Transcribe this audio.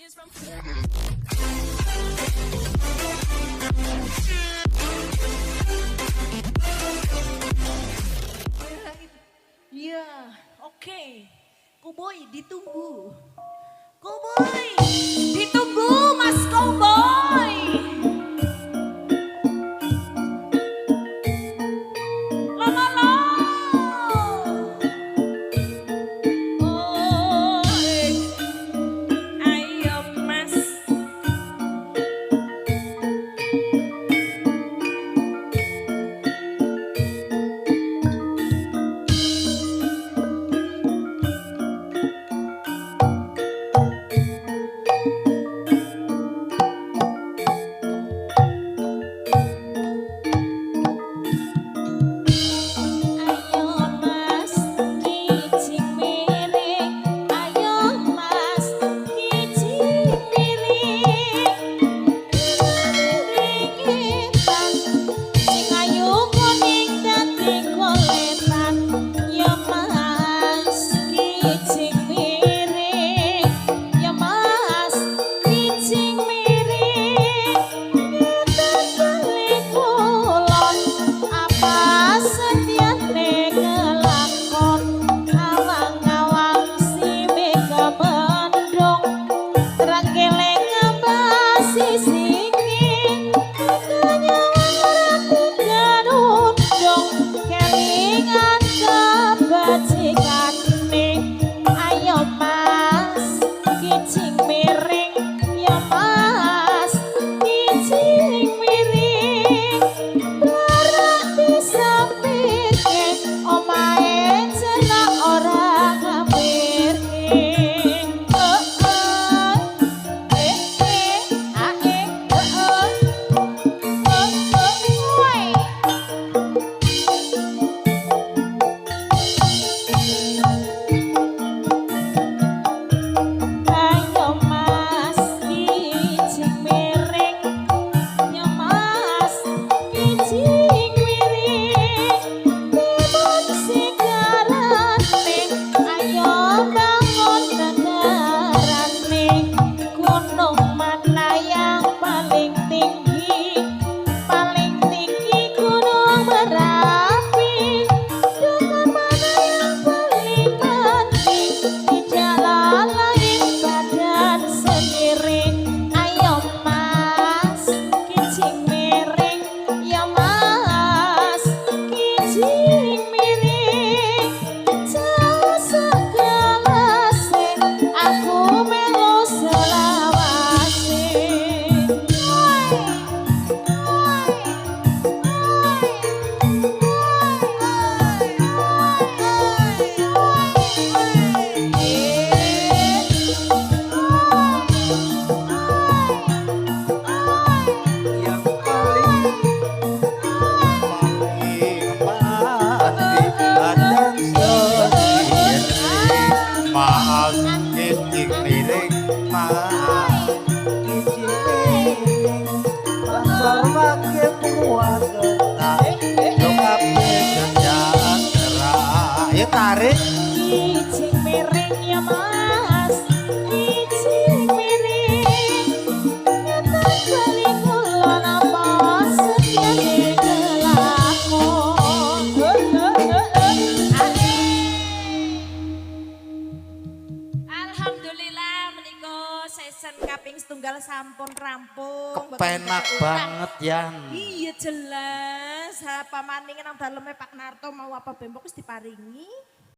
Ya, oke. Cowboy ditunggu. Cowboy ditunggu, Mas Cowboy. La la la. Oi, ayo Mas. Tarik Ijing miring ya Mas, ijing miring. Nyata bali kula napa setyane kelakon. Alhamdulillah menika season kaping setunggal sampun rampung. kepenak banget Yan. Iya jelas, apa maning nang daleme Pak Narto mau apa bembok wis diparingi.